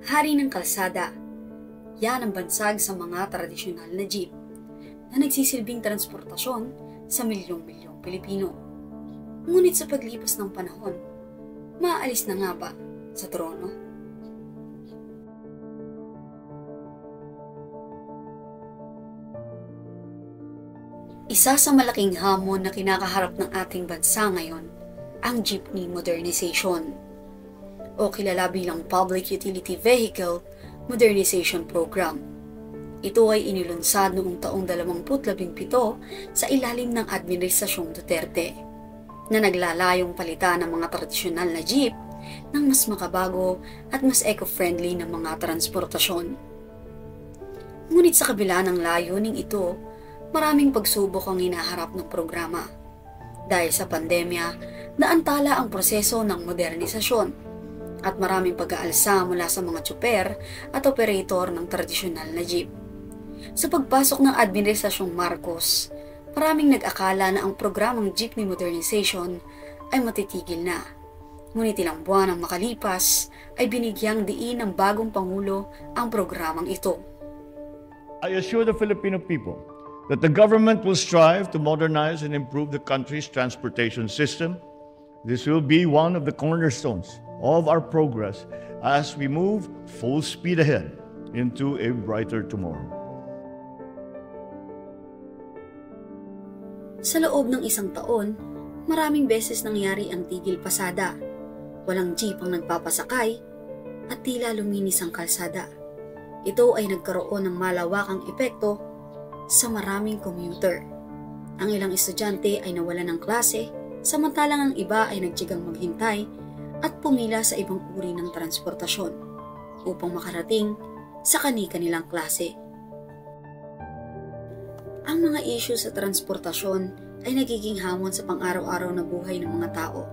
Hari ng kalsada. Yan ang bansag sa mga tradisyonal na jeep na nagsisilbing transportasyon sa milyong-milyong Pilipino. Ngunit sa paglipas ng panahon, maaalis na nga ba sa trono? Isa sa malaking hamon na kinakaharap ng ating bansa ngayon, ang jeepney modernization o kilala bilang Public Utility Vehicle Modernization Program. Ito ay inilunsad noong taong 2017 sa ilalim ng Administrasyong Duterte na naglalayong palitan ng mga tradisyonal na jeep ng mas makabago at mas eco-friendly na mga transportasyon. Ngunit sa kabila ng layuning ito, maraming pagsubok ang hinaharap ng programa. Dahil sa pandemya, naantala ang proseso ng modernisasyon at maraming pag-aalsa mula sa mga tsuper at operator ng tradisyonal na jeep. Sa pagpasok ng Administrasyong Marcos, maraming nag-akala na ang programang jeepney modernization ay matitigil na. Ngunit ilang buwan ang makalipas ay binigyang diin ng bagong Pangulo ang programang ito. I assure the Filipino people that the government will strive to modernize and improve the country's transportation system. This will be one of the cornerstones of our progress as we move full speed ahead into a brighter tomorrow. Sa loob ng isang taon, maraming beses nangyari ang tigil pasada. Walang jeep ang nagpapasakay at tila luminis ang kalsada. Ito ay nagkaroon ng malawakang epekto sa maraming commuter. Ang ilang estudyante ay nawalan ng klase, samantalang ang iba ay nagtiyagang maghintay at pumila sa ibang uri ng transportasyon upang makarating sa kani-kanilang klase. Ang mga issue sa transportasyon ay nagiging hamon sa pang-araw-araw na buhay ng mga tao,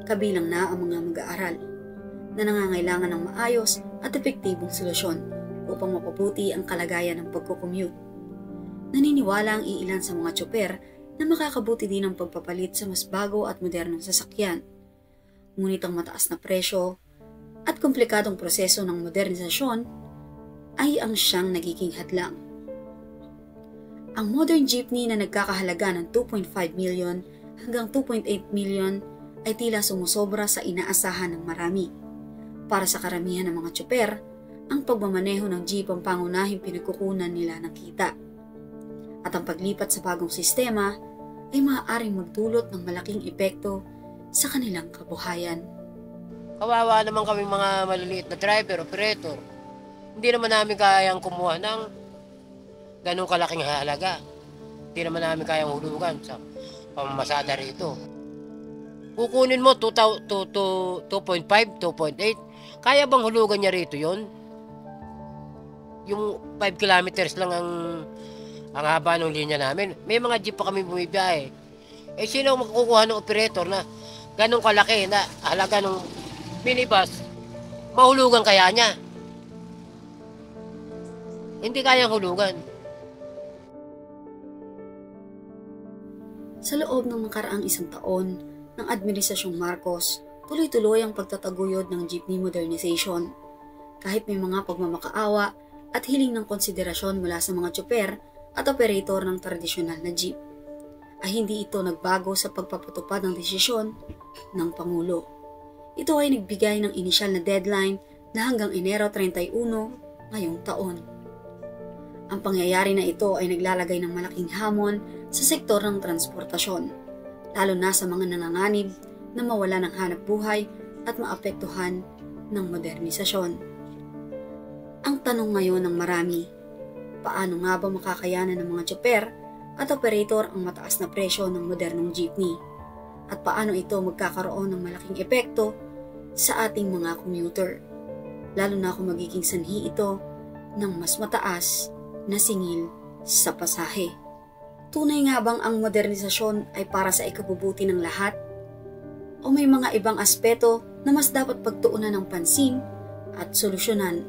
kabilang na ang mga mag-aaral, na nangangailangan ng maayos at epektibong solusyon upang mapabuti ang kalagayan ng pagkukommute. Naniniwala ang iilan sa mga tsuper na makakabuti din ang pagpapalit sa mas bago at modernong sasakyan. Ngunit ang mataas na presyo at komplikadong proseso ng modernisasyon ay ang siyang nagiging hadlang. Ang modern jeepney na nagkakahalaga ng 2.5 million hanggang 2.8 million ay tila sumusobra sa inaasahan ng marami. Para sa karamihan ng mga tsuper, ang pagmamaneho ng jeep ang pangunahing pinagkukunan nila ng kita. At ang paglipat sa bagong sistema ay maaaring magdulot ng malaking epekto sa kanilang kabuhayan. Kawawa naman kami mga maliliit na driver, operator. Hindi naman namin kayang kumuha ng ganong kalaking halaga. Hindi naman namin kayang hulugan sa pamamasada rito. Kukunin mo 2.5, 2.8. Kaya bang hulugan niya rito yon? Yung 5 kilometers lang ang haba ng linya namin. May mga jeep pa kami bumibiyahe. Eh sino makukuha ng operator na ganong kalaki na halaga ng minibus? Mahulugan kaya niya? Hindi kayang hulugan. Sa loob ng nakaraang isang taon ng Administrasyong Marcos, tuloy-tuloy ang pagtataguyod ng jeepney modernization. Kahit may mga pagmamakaawa at hiling ng konsiderasyon mula sa mga tsuper at operator ng tradisyonal na jeep, ay hindi ito nagbago sa pagpapatupad ng desisyon ng Pangulo. Ito ay nagbigay ng inisyal na deadline na hanggang Enero 31 ngayong taon. Ang pangyayari na ito ay naglalagay ng malaking hamon sa sektor ng transportasyon, lalo na sa mga nanganganib na mawala ng hanap buhay at maapektuhan ng modernisasyon. Ang tanong ngayon ng marami, paano nga ba makakayanan ng mga tsuper at operator ang mataas na presyo ng modernong jeepney? At paano ito magkakaroon ng malaking epekto sa ating mga commuter? Lalo na kung magiging sanhi ito ng mas mataas na singil sa pasahe. Tunay nga bang ang modernisasyon ay para sa ikabubuti ng lahat? O may mga ibang aspeto na mas dapat pagtuunan ng pansin at solusyonan